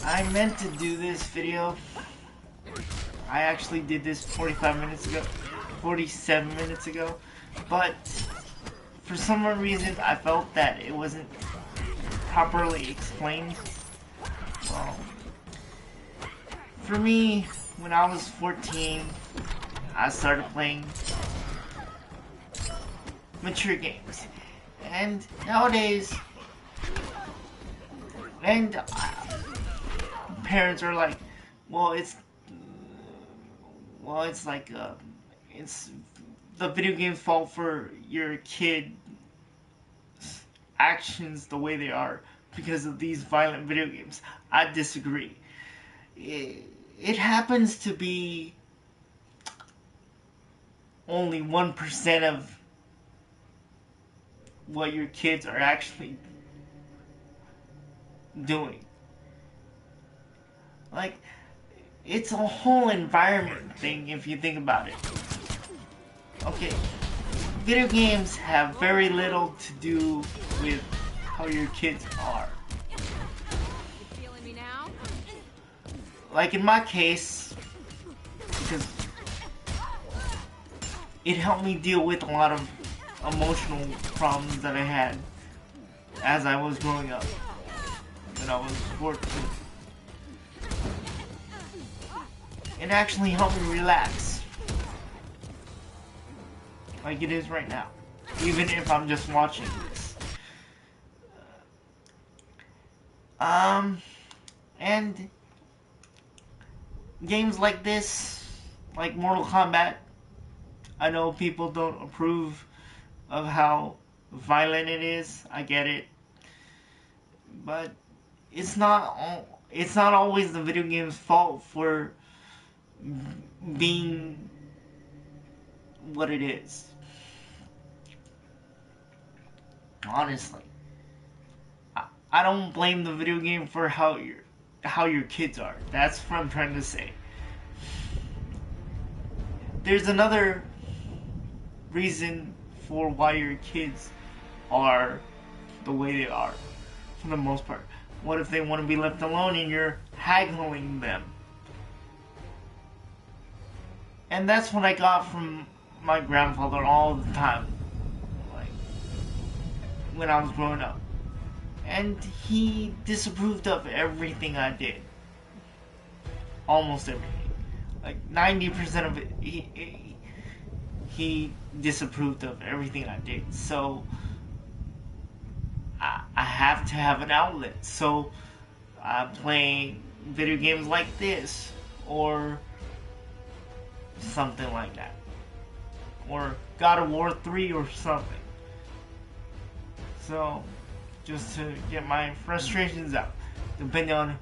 I meant to do this video. I actually did this 45 minutes ago, 47 minutes ago, but for some reason I felt that it wasn't properly explained. Well, for me, when I was 14, I started playing mature games, and nowadays, and parents are like, well, it's like it's the video game's fault for your kid actions the way they are because of these violent video games. I disagree. It happens to be only 1% of what your kids are actually doing. Like, it's a whole environment thing if you think about it. Okay, video games have very little to do with how your kids are. Feeling me now? Like in my case, because it helped me deal with a lot of emotional problems that I had as I was growing up when I was 14. It actually helped me relax, like it is right now, even if I'm just watching this. And games like this, like Mortal Kombat, I know people don't approve of how violent it is. I get it, but it's not always the video game's fault for being what it is. Honestly, I don't blame the video game for how your kids are. That's what I'm trying to say. There's another reason for why your kids are the way they are, for the most part. What if they want to be left alone and you're haggling them? And that's what I got from my grandfather all the time, like when I was growing up. And he disapproved of everything I did. Almost everything. Like 90% of it, he disapproved of everything I did. So I have to have an outlet. So I play video games like this, or something like that, or God of War 3 or something. So just to get my frustrations out, depending on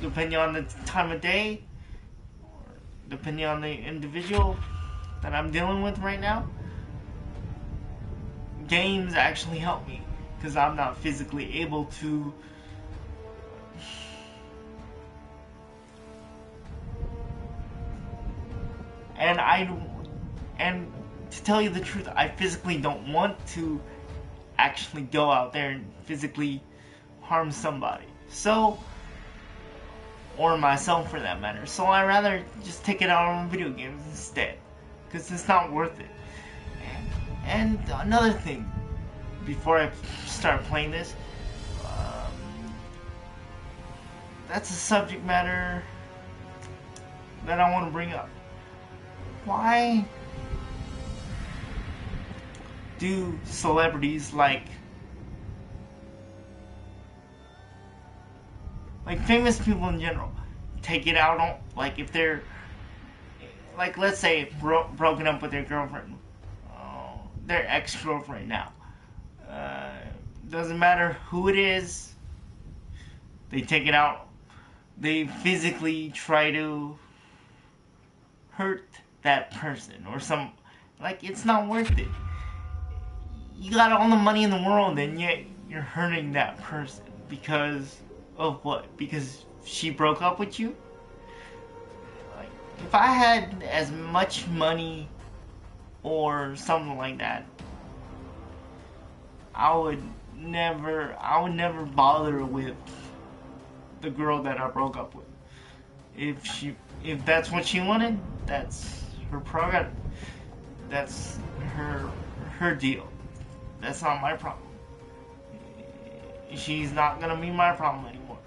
the time of day, or depending on the individual that I'm dealing with right now. Games actually help me because I'm not physically able to and to tell you the truth, I physically don't want to actually go out there and physically harm somebody. So, or myself for that matter. So I rather just take it out on video games instead, because it's not worth it. And another thing, before I start playing this, that's a subject matter that I want to bring up. Why do celebrities like famous people in general take it out on, like, if they're, like, let's say broken up with their girlfriend, their ex-girlfriend now, doesn't matter who it is, they take it out, they physically try to hurt that person or some, like, it's not worth it. You got all the money in the world and yet you're hurting that person because of what? Because she broke up with you? Like, if I had as much money or something like that, I would never bother with the girl that I broke up with. If that's what she wanted, that's her prerogative. That's her deal. That's not my problem. She's not gonna be my problem anymore.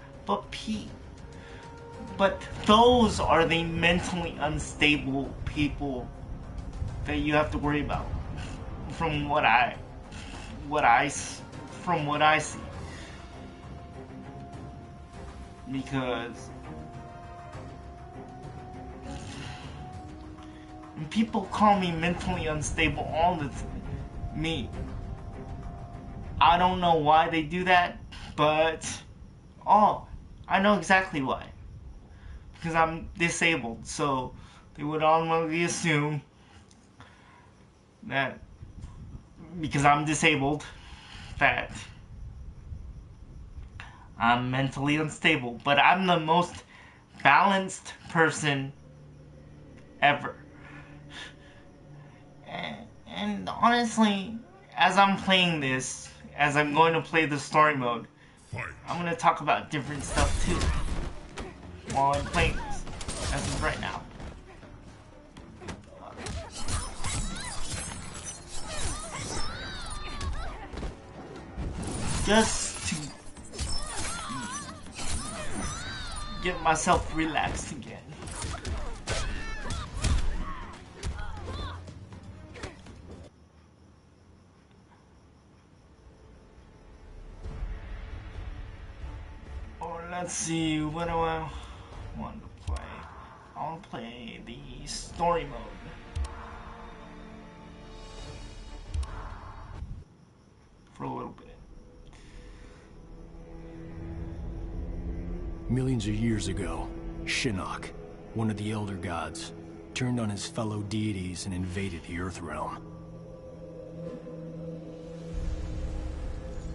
But those are the mentally unstable people that you have to worry about. From what I see. Because people call me mentally unstable all the time. I don't know why they do that, but I know exactly why. Because I'm disabled, so they would automatically assume that because I'm disabled, that I'm mentally unstable. But I'm the most balanced person ever. And honestly, as I'm playing this, as I'm going to play the story mode, I'm going to talk about different stuff too while I'm playing this, as of right now. Just to get myself relaxed again. Let's see, what do I want to play? I want to play the story mode for a little bit. Millions of years ago, Shinnok, one of the Elder Gods, turned on his fellow deities and invaded the Earthrealm.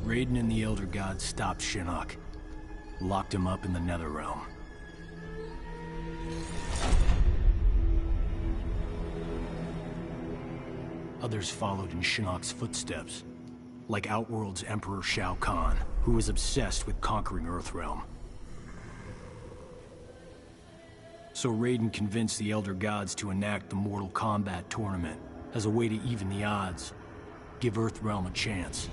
Raiden and the Elder Gods stopped Shinnok, locked him up in the Netherrealm. Others followed in Shinnok's footsteps, like Outworld's Emperor Shao Kahn, who was obsessed with conquering Earthrealm. So Raiden convinced the Elder Gods to enact the Mortal Kombat tournament as a way to even the odds, give Earthrealm a chance.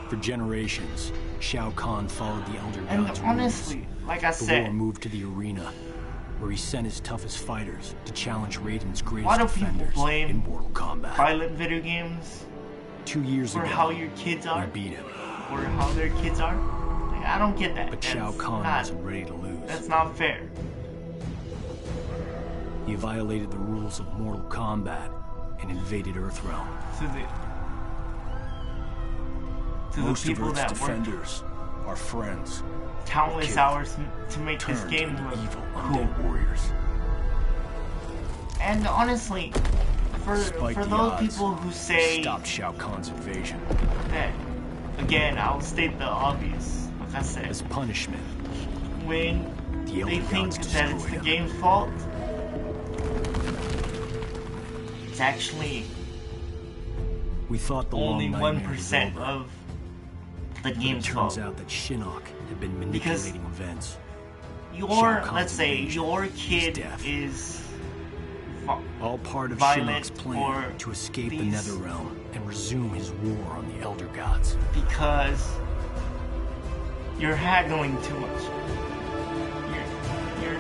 For generations, Shao Kahn followed the Elder Gods' And honestly, rules. like I said, The war moved to the arena, where he sent his toughest fighters to challenge Raiden's why greatest do people defenders blame in Mortal Kombat. violent video games 2 years for ago, how your kids are, we beat him. or how their kids are? Like, I don't get that. But Shao Kahn wasn't ready to lose. That's not fair. He violated the rules of Mortal Kombat and invaded Earthrealm. To the Most of people Earth's that worked defenders are friends. countless killed, hours to make this Turned game into look evil cool. undead warriors. And honestly, Despite for the those odds, people who say stopped Shao Kahn's invasion. that, again, I'll state the obvious. Like I said, As punishment, when the Elder they think Gods that it's destroyed the him. game's fault, it's actually We thought the only long nightmare was 1% over, of the but it game's turns fault. out that Shinnok had been Because manipulating events. Your, Shao Kahn's let's say, invasion, your his kid death. is All part of violent Shinnok's plan or to escape the these- Netherrealm and resume his war on the Elder Gods. because you're haggling too much. You're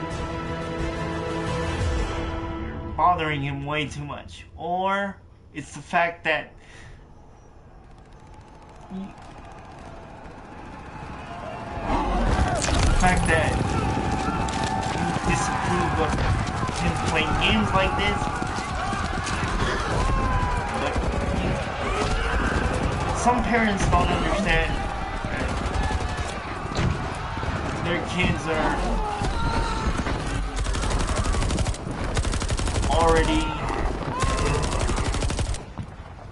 bothering him way too much. Or it's the fact that you disapprove of him playing games like this. But some parents don't understand that their kids are already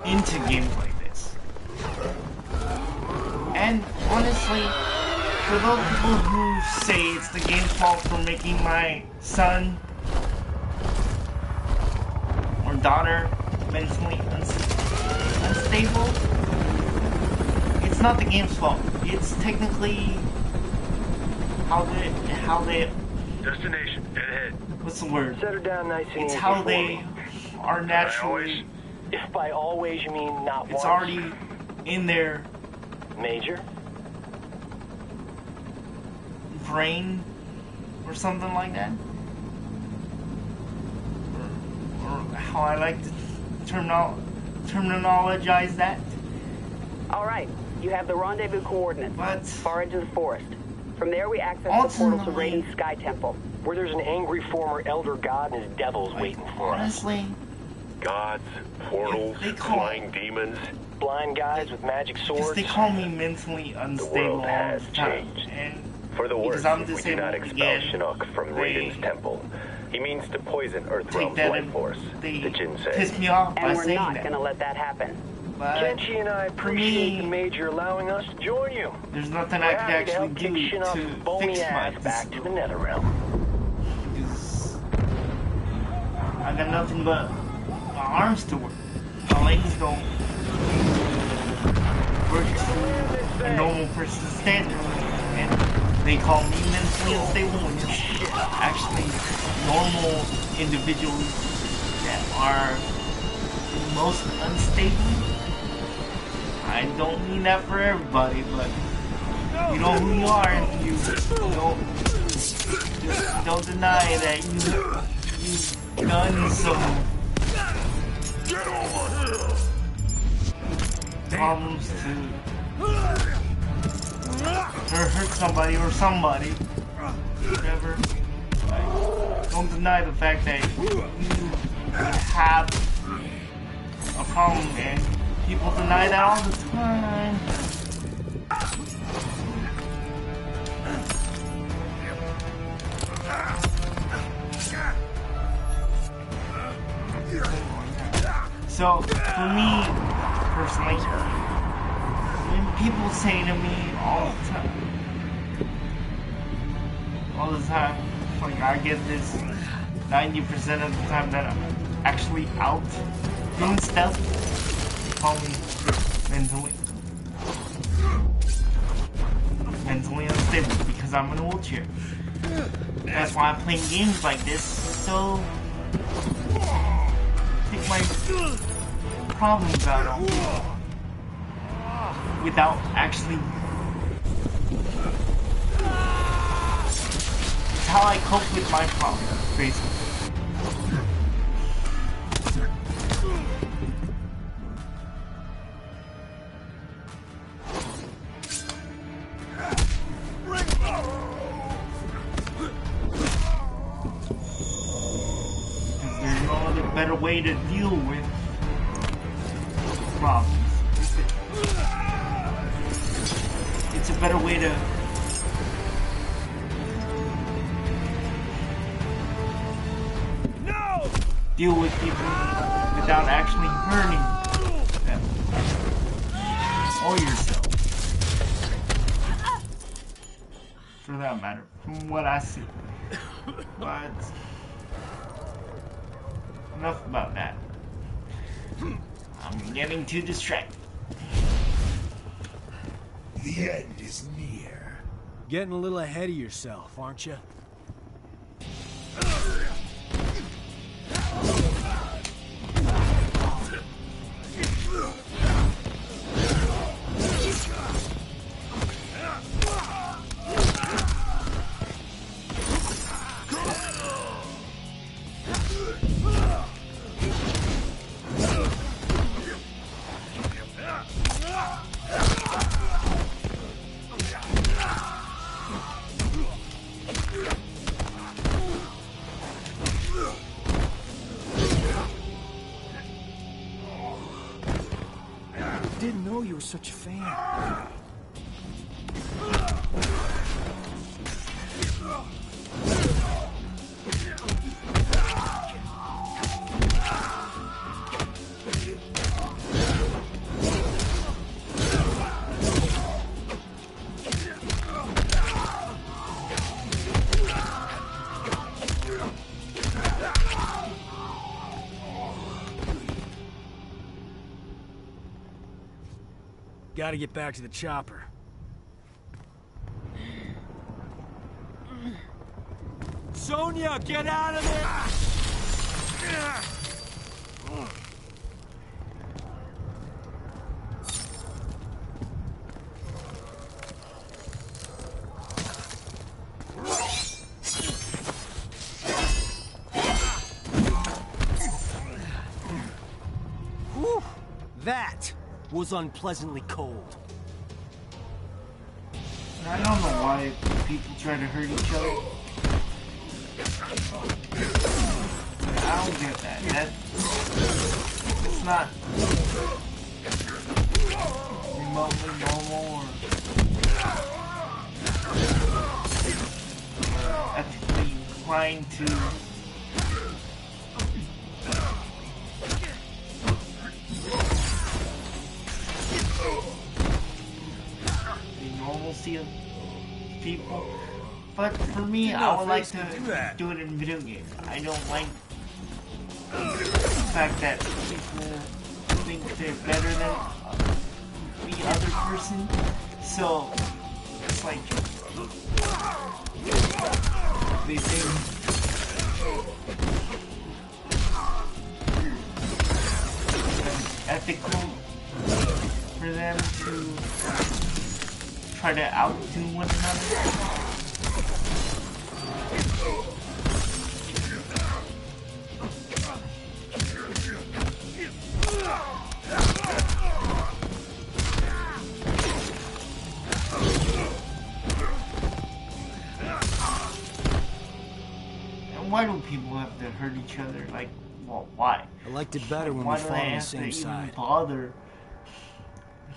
into games like this. And honestly, for those people who say it's the game's fault for making my son or daughter mentally unstable, it's not the game's fault. It's technically how they Destination, ahead. what's the word? Set her down nice and It's easy how for they me. are naturally. If by always you mean not It's once. already in their Major? brain or something like that. Or how I like to terminologize that. All right, you have the rendezvous coordinates. But Far into the forest. From there, we access the portal to Raiden's Sky Temple. Where there's an angry former elder god and his devils waiting for us. honestly, Gods, portals, They call- flying demons. Blind guys with magic because swords. they call me mentally unstable all has the time, changed. and For the because worst, I'm we do disabled not expel again, Chinook from they Raiden's temple. He means to poison take Earthrealm's that life and force, they the Jin say. piss me off by And we're saying not that. gonna let that happen. But Kenshi and I appreciate the Major allowing us to join you. there's nothing We're I could happy to actually help do kick Shinnok's to bony fix my ass back to the disability. Netherrealm. Because I got nothing but my arms to work. My legs don't work to a normal person's standard. And they call me mentally unstable when it's actually normal individuals that are the most unstable. I don't mean that for everybody, but you know who you are and you don't deny that you've done some problems to hurt somebody or somebody, whatever. Don't deny the fact that you have a problem, and people deny that all the time. So, for me, personally, when people say to me all the time, like I get this 90% of the time that I'm actually out doing stuff, they call me mentally unstable because I'm in a wheelchair. That's why I'm playing games like this, so take my problems out on me without actually. It's how I cope with my problems, basically. There's no other better way to deal with problems. It's a better way to deal with people without actually hurting them or yourself, for that matter, from what I see. But enough about that. I'm getting too distracted. The end is near. Getting a little ahead of yourself, aren't you? Didn't know you were such a fan. Gotta get back to the chopper. Sonya, get out of there! Whew. That was unpleasantly cold. I don't know why people try to hurt each other. I don't get that. It's not remotely normal or ethically inclined to the normalcy of people. But for me, I would like to do it in video games. I don't like the fact that people think they're better than the other person. So it's like they think it's ethical for them to try to outdo one another. Why do people have to hurt each other? Like, well, why? I liked it better when Why we do fought they on the have same to side. even bother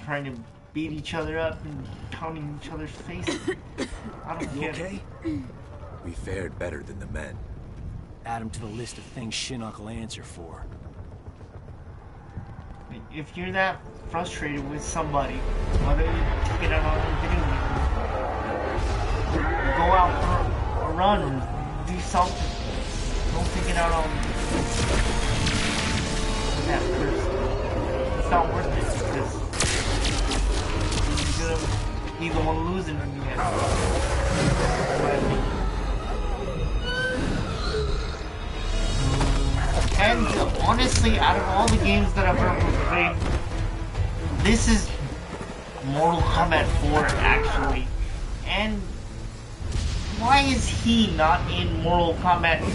trying to beat each other up and pounding each other's faces? I don't get it. We fared better than the men. Add them to the list of things Shinnok will answer for. If you're that frustrated with somebody, why don't you take it out on a video game? Go out for a run or do something. Don't take it out on that person. It's not worth it because you're gonna be the one losing in the end. And honestly, out of all the games that I've ever played, this is Mortal Kombat 4 actually. And why is he not in Mortal Kombat 10?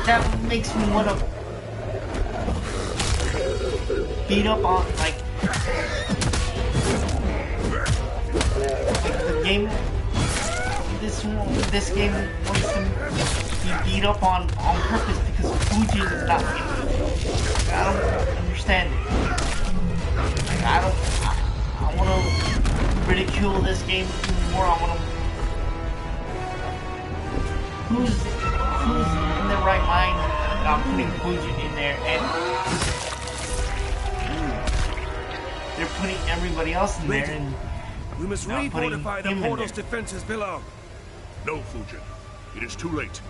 That makes me want to beat up on like the game. This game wants to be beat up on purpose because Fujin is not in it. I don't understand it. Like, I want to ridicule this game more. I want to. Who's in their right mind not putting Fujin in there and they're putting everybody else in there and we must not putting refortify the him in portal's there. defenses below. No, Fujin. It is too late.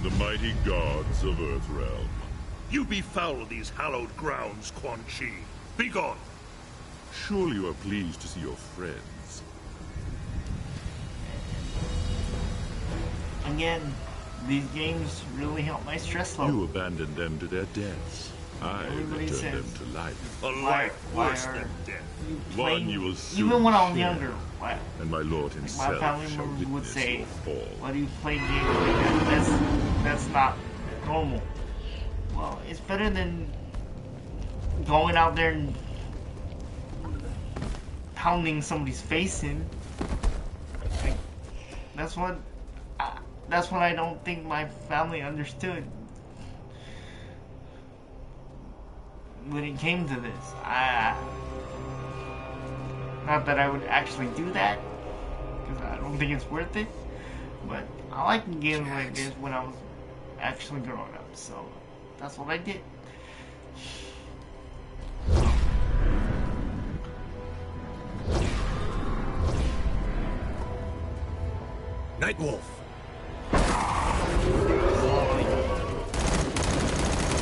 The mighty gods of Earthrealm. You befoul these hallowed grounds, Quan Chi. Begone! Surely you are pleased to see your friends. Again, these games really help my stress level. You abandoned them to their deaths. I Everybody returned says, them to life. A life worse than death. One you will soon even when I was share. younger, why? And my lord My himself family shall members would witness say, your fall. why do you play games like that? That's not normal. Well, it's better than going out there and pounding somebody's face in. Like, that's what I don't think my family understood when it came to this. Not that I would actually do that, because I don't think it's worth it, but I like games like this when I was actually growing up, so that's what I did. Nightwolf.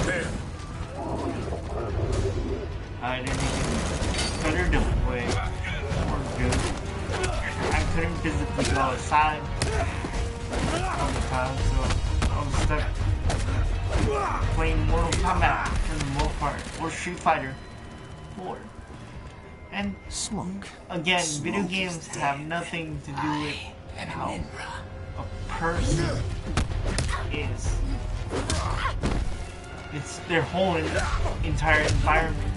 There. I didn't even cut her deploy. We're good. I couldn't physically go outside all the time, so I was stuck playing Mortal Kombat for the most part, or Street Fighter 4. And Smoke. again, video games have nothing to do with how a person is. It's their whole entire environment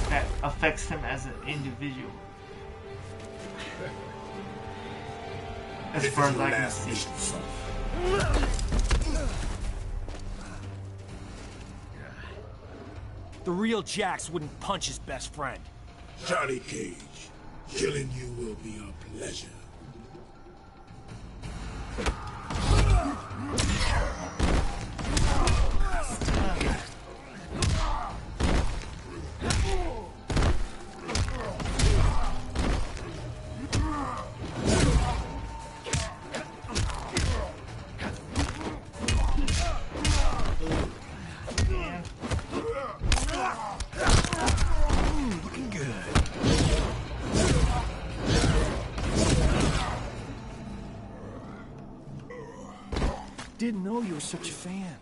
that affects them as an individual. As far as I can see. The real Jax wouldn't punch his best friend. Johnny Cage, killing you will be a pleasure. Didn't know you were such a fan.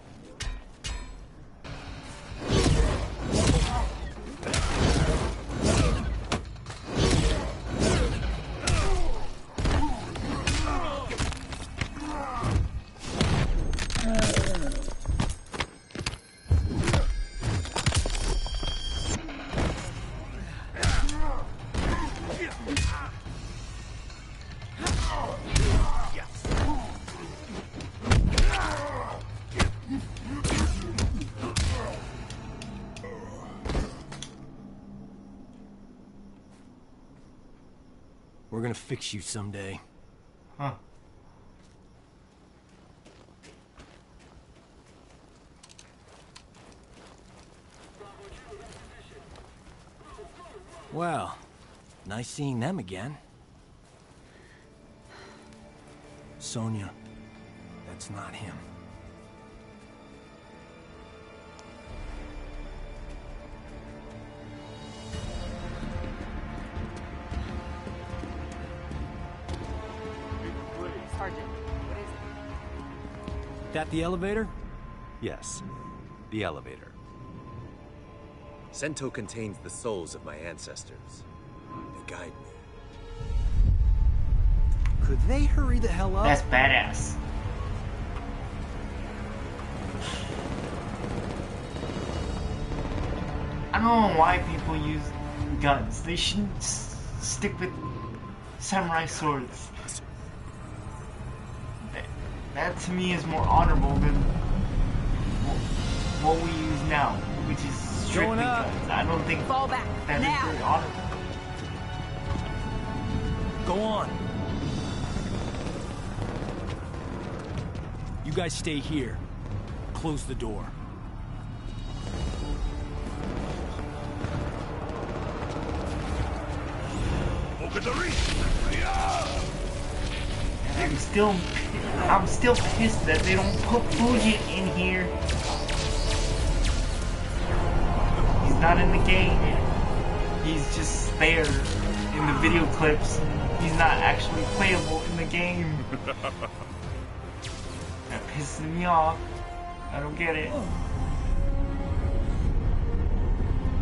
We're gonna fix you someday. Huh. Well, nice seeing them again. Sonya, that's not him. Sergeant, what is it? That the elevator? Yes, the elevator. Sento contains the souls of my ancestors. They guide me. Could they hurry the hell up? That's badass. I don't know why people use guns. They shouldn't stick with samurai swords. That to me is more honorable than what we use now, which is strictly guns. I don't think Fall back that is now. very honorable. Go on. You guys stay here. Close the door. I'm still pissed that they don't put Fujin in here. He's not in the game. He's just there in the video clips. He's not actually playable in the game. That pisses me off. I don't get it.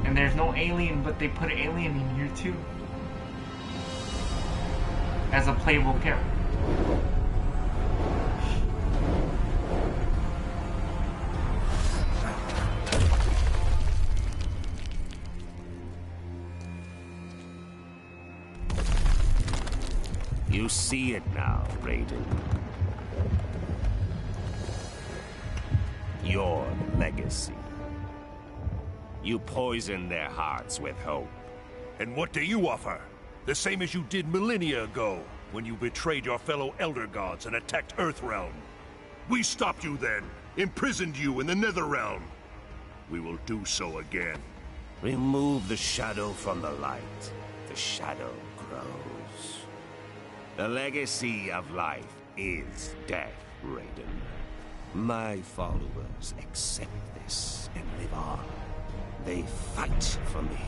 And there's no alien, but they put an alien in here too. As a playable character. You see it now, Raiden. Your legacy. You poison their hearts with hope. And what do you offer? The same as you did millennia ago, when you betrayed your fellow Elder Gods and attacked Earthrealm. We stopped you then, imprisoned you in the Netherrealm. We will do so again. Remove the shadow from the light. The shadow grows. The legacy of life is death, Raiden. My followers accept this and live on. They fight for me.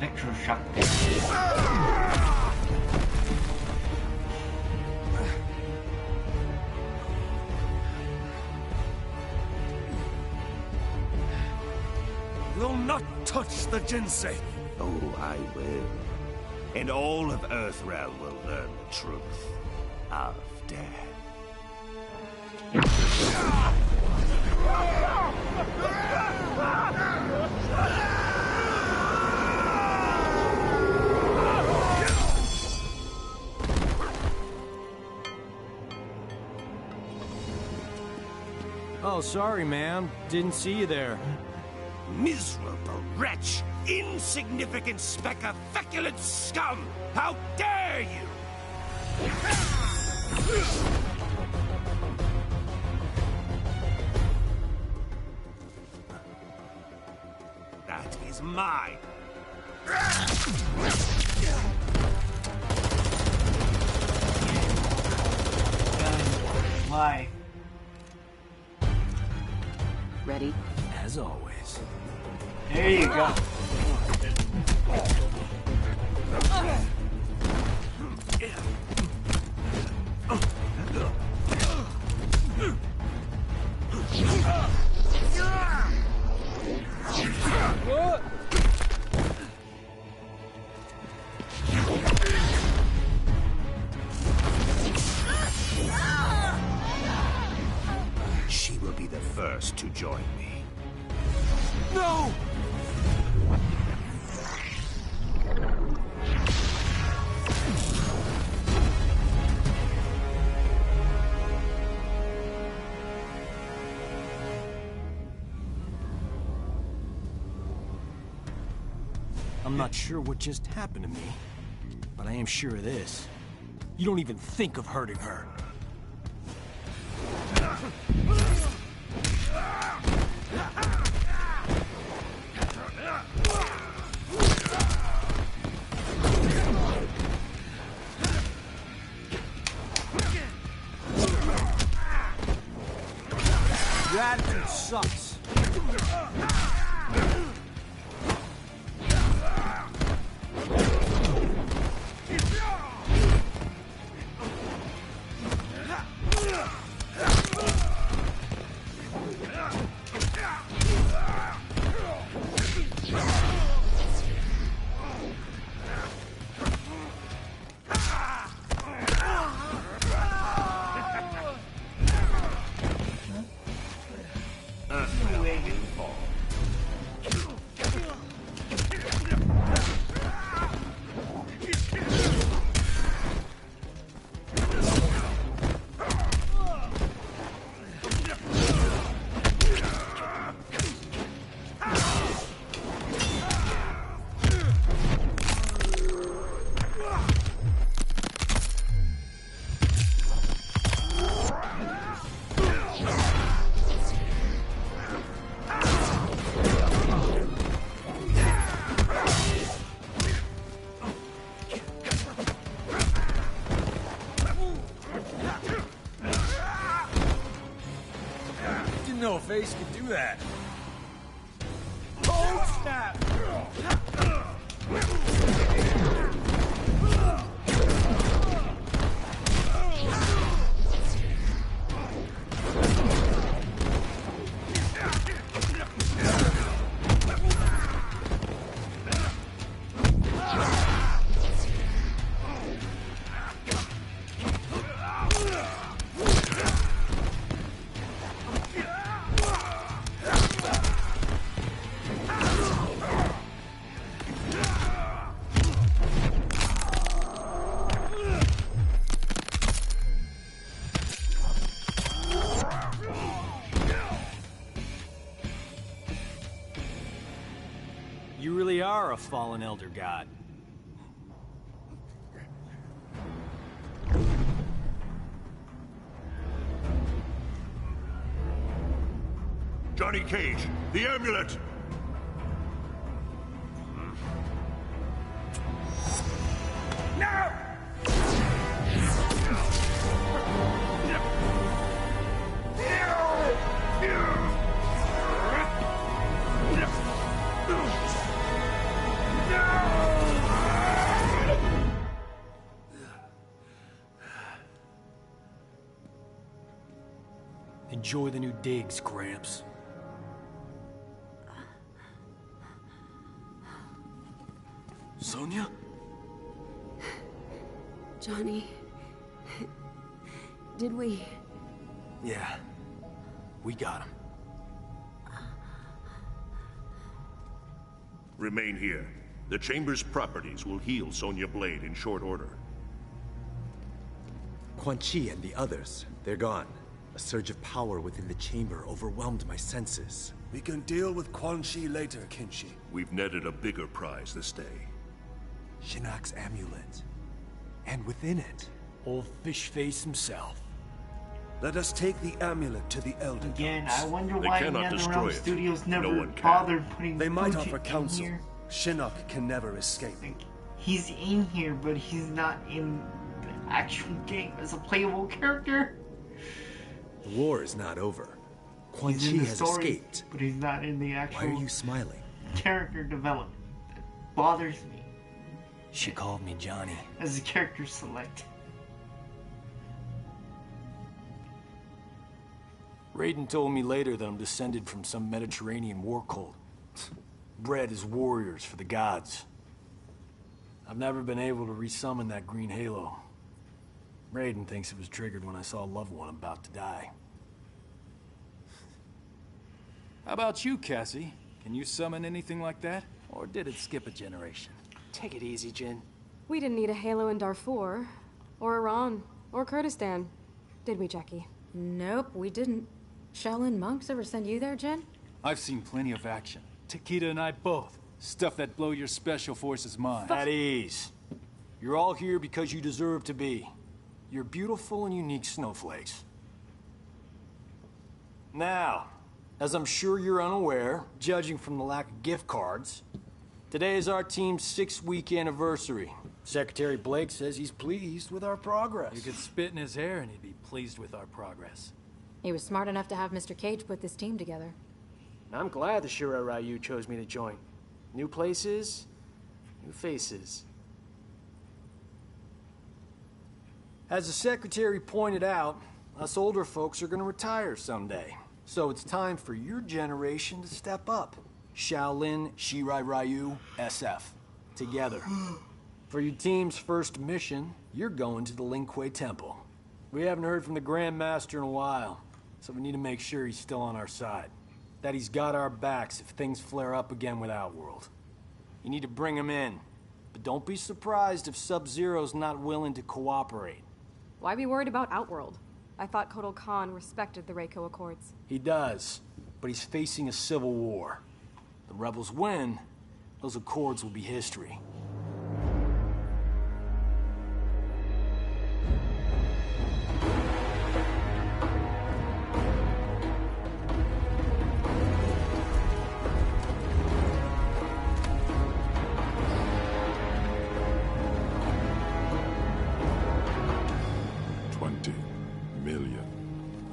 Electroshock. Will not touch the Jinsei. Oh, I will. And all of Earthrealm will learn the truth of death. Oh, sorry, ma'am. Didn't see you there. Miserable wretch! Insignificant speck of feculent scum! How dare you! That is mine! Why? Ready? As always. There you go. She will be the first to join me. No! I'm not sure what just happened to me, but I am sure of this. You don't even think of hurting her. Your attitude sucks. No face could do that. Oh, snap! a fallen Elder God. Johnny Cage, the amulet! No! Enjoy the new digs, Gramps. Sonya? Johnny... Did we... Yeah. We got him. Remain here. The Chamber's properties will heal Sonya Blade in short order. Quan Chi and the others, they're gone. A surge of power within the chamber overwhelmed my senses. We can deal with Quan Chi later, Kenshi. We've netted a bigger prize this day. Shinnok's amulet. And within it, old fish face himself. Let us take the amulet to the Elder Again, Gods. I wonder why NetherRealm Studios never bothered putting They might Fuji offer in counsel. here. Shinnok can never escape. He's in here, but he's not in the actual game as a playable character. The war is not over. Quan He's Chi in the has story, escaped. but he's not in the actual. Why are you smiling? Character development that bothers me. She called me Johnny. As a character select. Raiden told me later that I'm descended from some Mediterranean war cult. Bred as warriors for the gods. I've never been able to resummon that green halo. Raiden thinks it was triggered when I saw a loved one about to die. How about you, Cassie? Can you summon anything like that? Or did it skip a generation? Take it easy, Jin. We didn't need a halo in Darfur, or Iran, or Kurdistan. Did we, Jackie? Nope, we didn't. Shaolin monks ever send you there, Jen? I've seen plenty of action. Takeda and I both. Stuff that blow your special forces mind. At ease. You're all here because you deserve to be. You're beautiful and unique snowflakes. Now, as I'm sure you're unaware, judging from the lack of gift cards, today is our team's 6-week anniversary. Secretary Blake says he's pleased with our progress. You could spit in his hair and he'd be pleased with our progress. He was smart enough to have Mr. Cage put this team together. I'm glad the Shirai Ryu chose me to join. New places, new faces. As the Secretary pointed out, us older folks are gonna retire someday. So it's time for your generation to step up. Shaolin, Shirai Ryu, SF. Together. For your team's first mission, you're going to the Lin Kuei Temple. We haven't heard from the Grand Master in a while, so we need to make sure he's still on our side. That he's got our backs if things flare up again with Outworld. You need to bring him in, but don't be surprised if Sub-Zero's not willing to cooperate. Why be worried about Outworld? I thought Kotal Khan respected the Reiko Accords. He does, but he's facing a civil war. The rebels win, those accords will be history.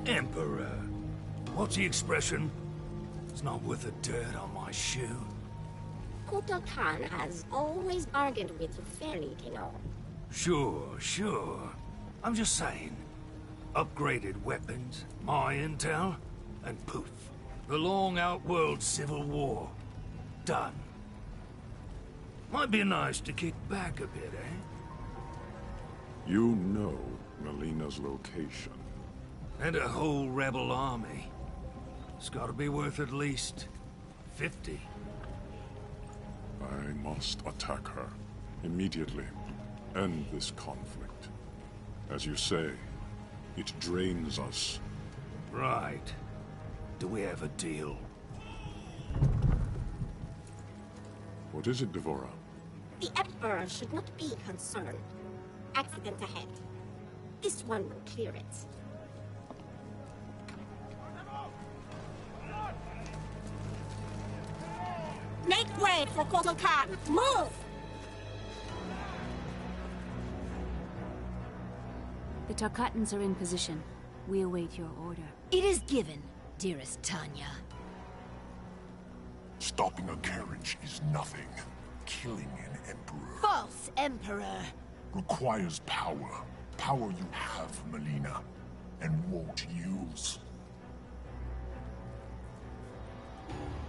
Emperor. What's the expression? It's not worth the dirt on my shoe. Kotal Khan has always bargained with you fairly, you know. Sure. I'm just saying. Upgraded weapons, my intel, and poof. The long Outworld Civil War. Done. Might be nice to kick back a bit, eh? You know Melina's location. And a whole rebel army. It's gotta be worth at least 50. I must attack her. Immediately. End this conflict. As you say, it drains us. Right. Do we have a deal? For What is it, Devora? The Emperor should not be concerned. Accident ahead. This one will clear it. Make way for Kotal Khan! Move! The Tarkatans are in position. We await your order. It is given, dearest Tanya. Stopping a carriage is nothing. Killing an emperor False Emperor! requires power. Power you have, Melina, and won't use.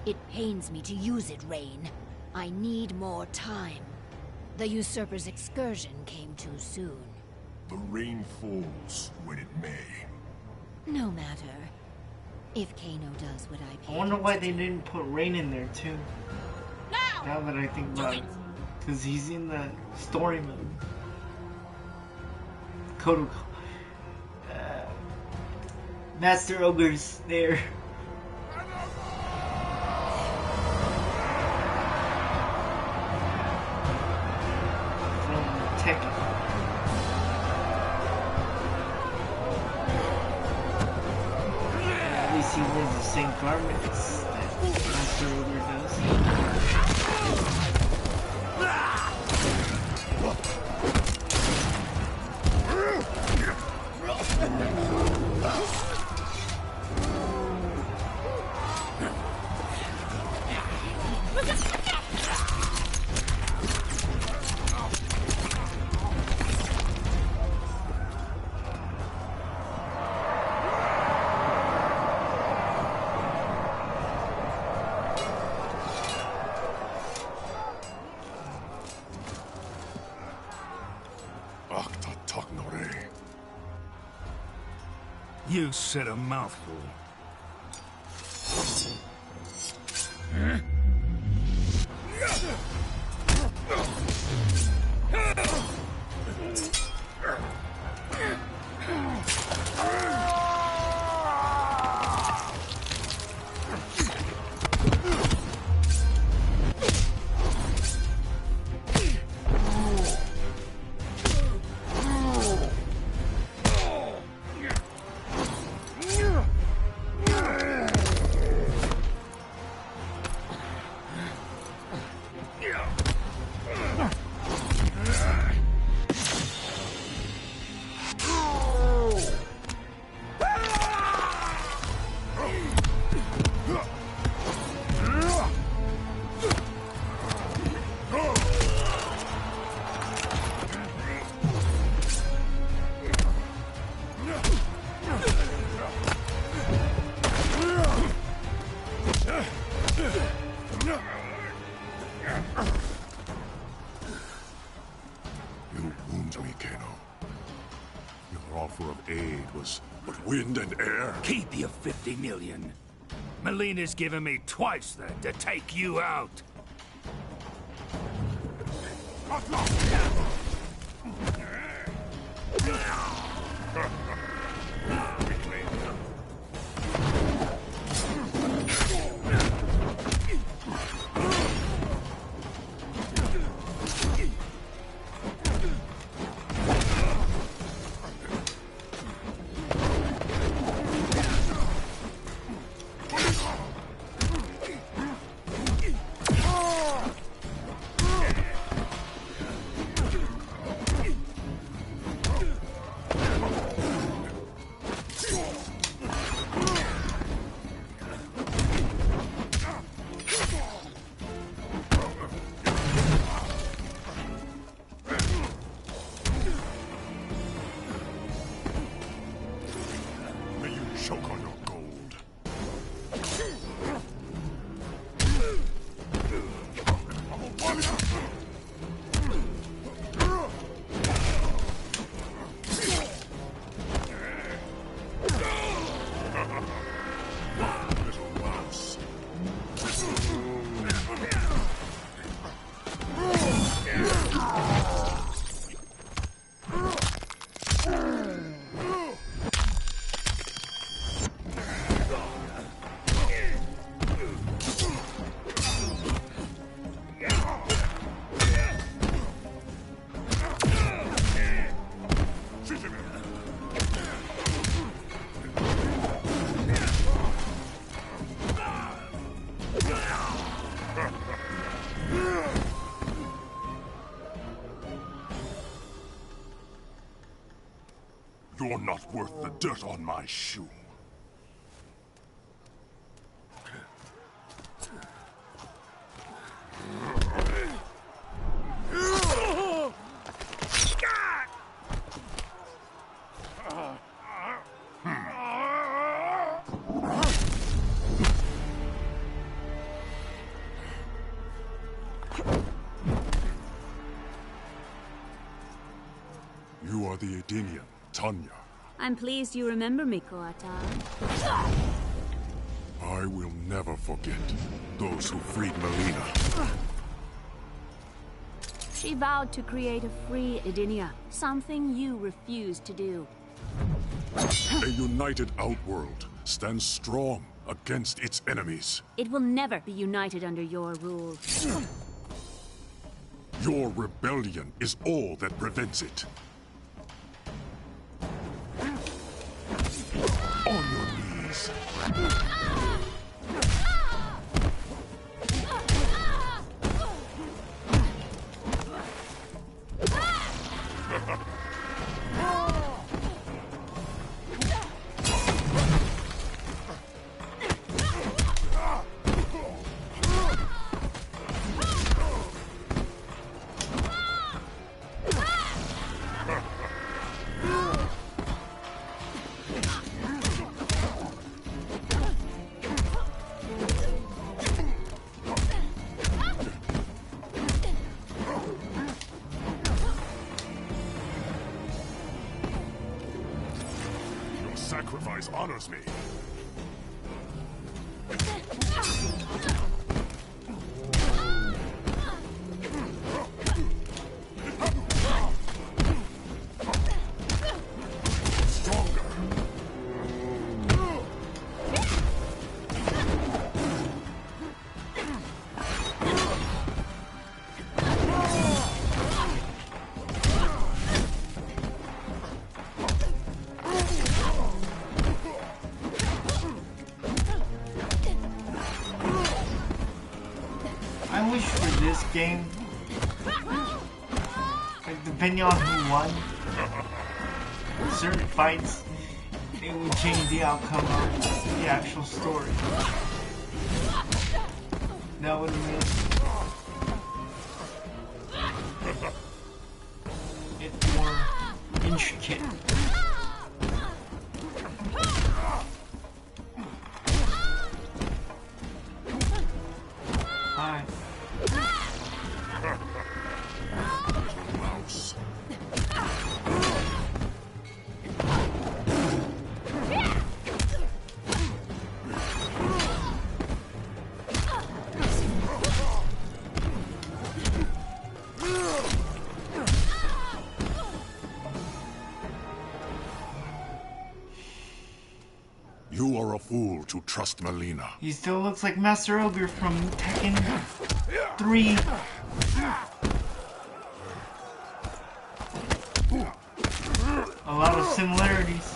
It pains me to use it, Rain. I need more time. The usurper's excursion came too soon. The rain falls when it may. No matter. If Kano does what I I wonder why they didn't put Rain in there too. Now that I think about it. Because he's in the story mode. Kotal Master Ogre's there. From Tekken. At least he wears the same garments that Master Ogre does. You said a mouthful. Wind and air. Keep your 50 million. Melina's given me twice that to take you out. You're not worth the dirt on my shoe. You are the Edenian, Tanya. I'm pleased you remember me, Koatar. I will never forget those who freed Melina. She vowed to create a free Edenia, something you refused to do. A united Outworld stands strong against its enemies. It will never be united under your rule. Your rebellion is all that prevents it. On your knees. Sacrifice honors me. I wish for this game, like depending on who won, certain fights, it would change the outcome of the actual story. That would have made it more intricate. Hi. Mouse. You are a fool to trust Melina. He still looks like Master Ogre from Tekken 3. A lot of similarities.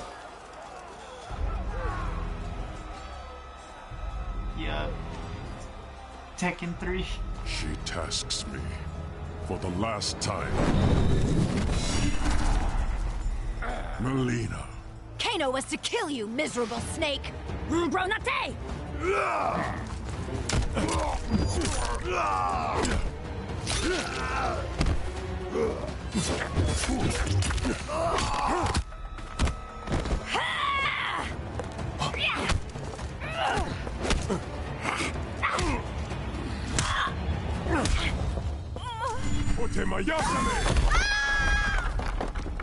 Yeah. Tekken 3. She tasks me for the last time. Melina. Kano was to kill you, miserable snake! Bronate!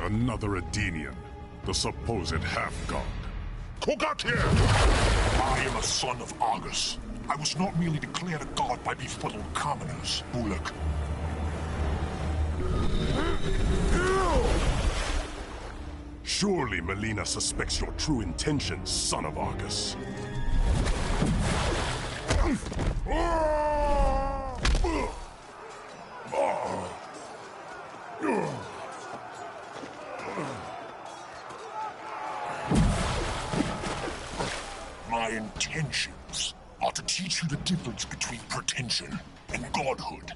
Another Edenian, the supposed half-god. Kogakir! I am a son of Argus. I was not merely declared a god by befuddled commoners, Bulak. Surely Melina suspects your true intentions, son of Argus. My intentions are to teach you the difference between pretension and godhood.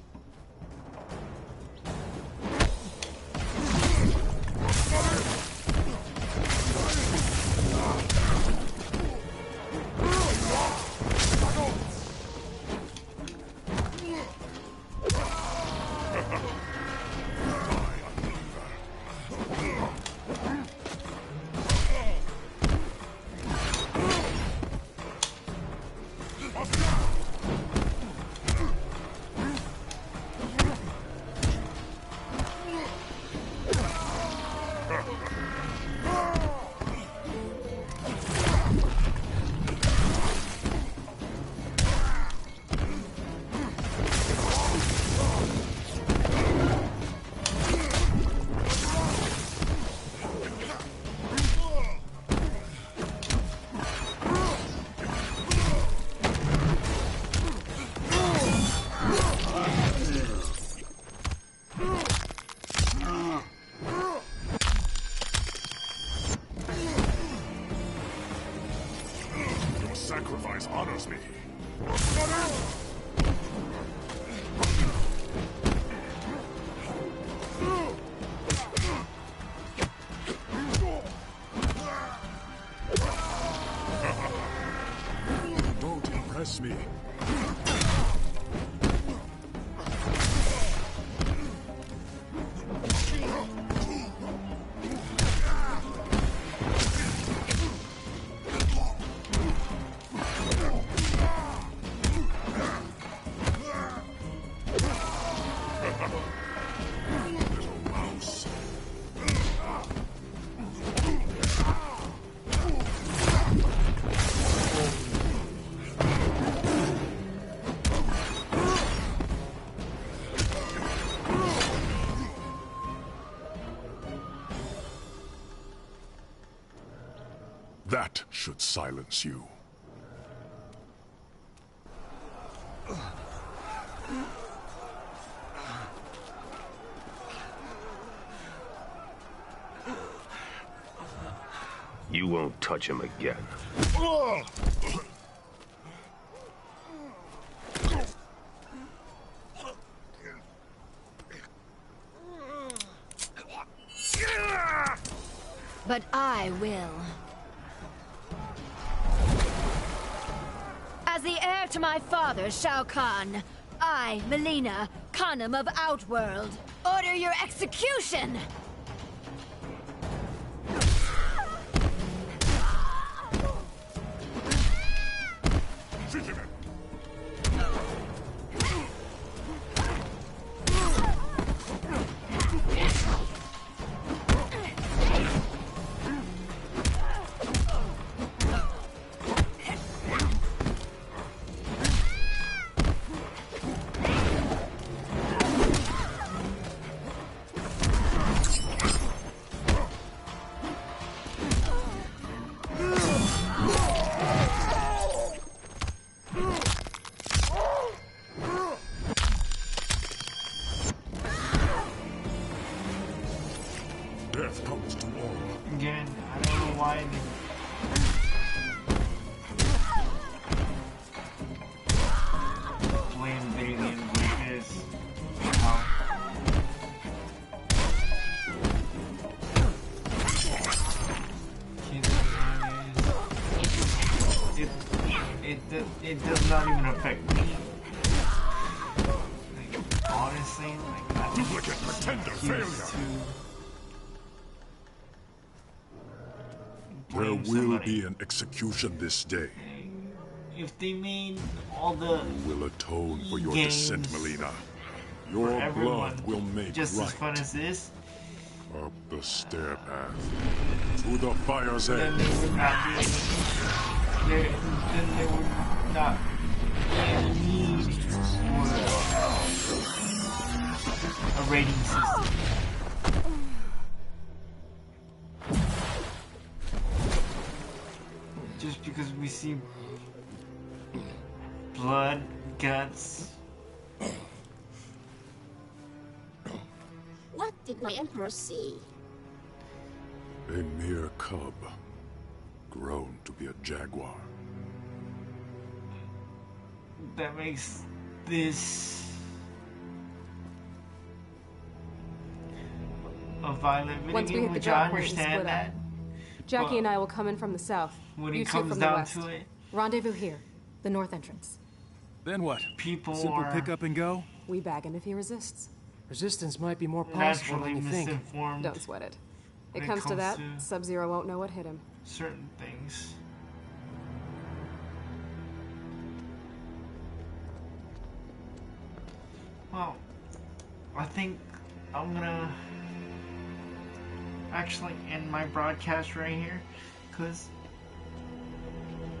impress me. Don't impress me. That should silence you. You won't touch him again. But I will. As the heir to my father, Shao Kahn, I, Melina, Khanum of Outworld, order your execution! Death comes to all. Again, I don't know why they playing video games like this. It does not even affect me. Like, honestly, like I think Duplicate pretender failure. There will be an execution this day. If they made all the Will atone for your games descent, Melina. Your blood will make just right. as fun as this, Up the stair path to the fire's edge. then there would not be any, then there would not be any need for a rating system. Just because we see blood, guts. What did my emperor see? A mere cub, grown to be a jaguar. That makes this a violent video Once we game, hit the which I drop point, we split understand up. that. Jackie but and I will come in from the south. when You it two comes from the down west. to it, Rendezvous here, the north entrance. Then what? people Simple are pick up and go? We bag him if he resists. Resistance might be more possible naturally than you think. misinformed. Don't sweat it. when It it comes to comes that, to- Sub-Zero won't know what hit him. certain things. Well, I think I'm gonna actually end my broadcast right here, because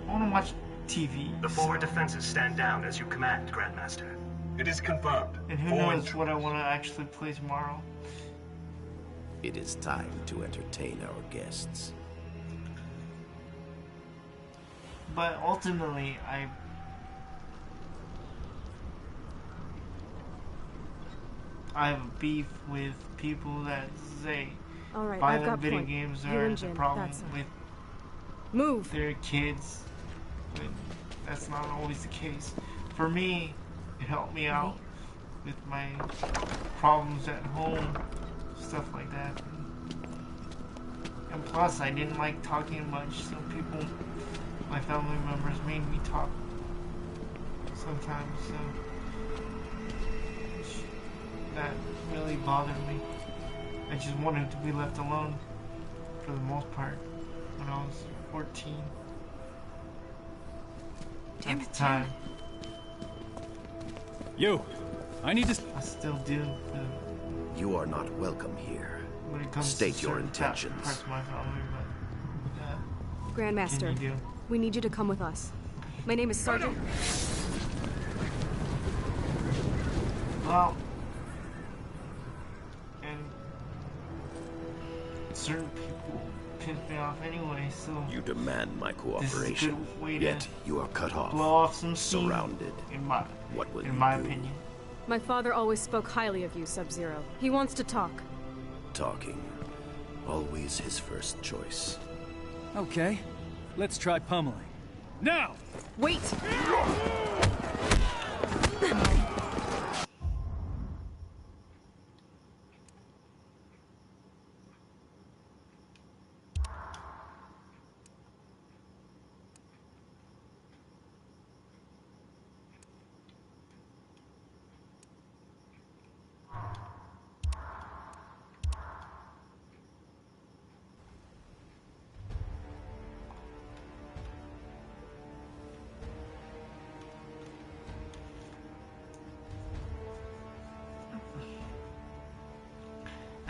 I want to watch TV. The forward defenses stand down as you command, Grandmaster. It is confirmed. And who knows what I want to actually play tomorrow. It is time to entertain our guests. But ultimately, I have a beef with people that say All right, I've violent got video point. games You are and the Jin, problem that's all. with Move. their kids. With that's not always the case. For me, it helped me out with my problems at home, stuff like that. And plus, I didn't like talking much, so people, my family members, made me talk sometimes, so that really bothered me. I just wanted to be left alone for the most part when I was 14 at the time. Yo, I need to... I still do. You are not welcome here. When it comes State to your certain intentions. parts of my family, but Grandmaster, can you do? we need you to come with us. My name is Sergeant... Well, and certain people piss me off anyway, so... You demand my This cooperation, is a good way yet to you are cut off, blow off some steam, surrounded. What will you do? opinion. My father always spoke highly of you, Sub-Zero. He wants to talk. Talking. Always his first choice. Okay, let's try pummeling. Now! Wait!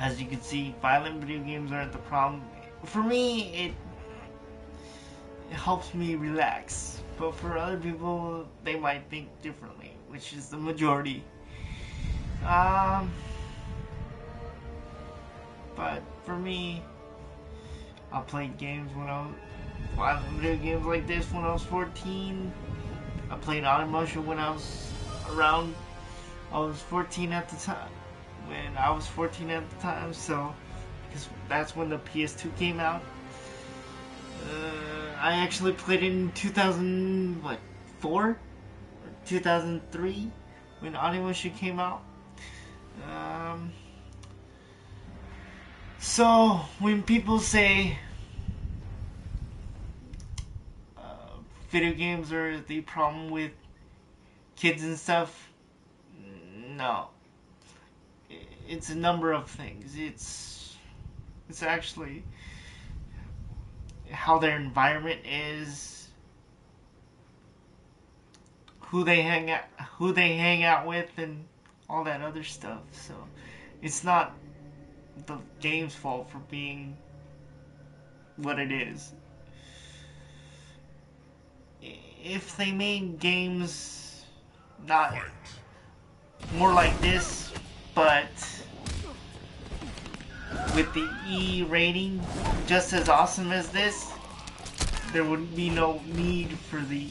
As you can see, violent video games aren't the problem. For me, it helps me relax. But for other people, they might think differently, which is the majority. But for me, I played games when I was violent video games like this when I was 14. I played Onimusha when I was around. I was 14 at the time. When I was 14 at the time, so because that's when the PS2 came out. I actually played it in 2004 or 2003 when Onimusha came out. So when people say video games are the problem with kids and stuff, no. It's a number of things. It's actually how their environment is, who they hang out with, and all that other stuff. So it's not the game's fault for being what it is. If they made games not more like this, but with the E rating just as awesome as this, there would be no need for the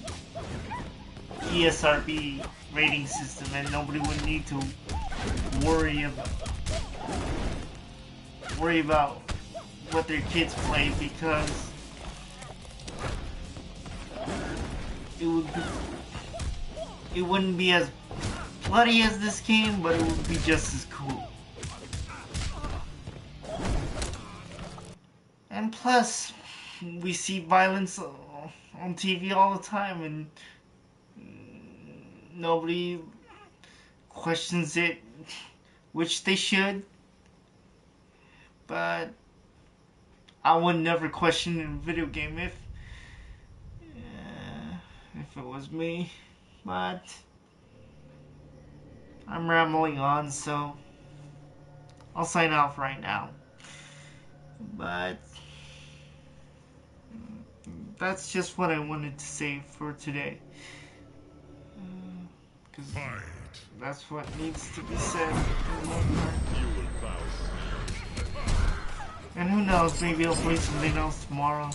ESRB rating system, and nobody would need to worry about what their kids play, because it wouldn't be as bloody as this game, but it would be just as cool. And plus, we see violence on TV all the time, and nobody questions it, which they should. But I would never question a video game if it was me. But I'm rambling on, so I'll sign off right now. But that's just what I wanted to say for today. Because that's what needs to be said for the most part. And who knows, maybe I'll play something else tomorrow.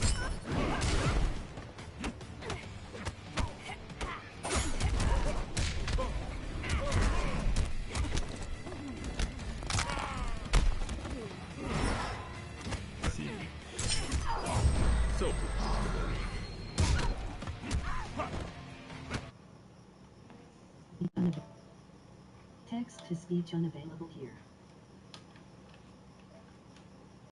siege on Aved.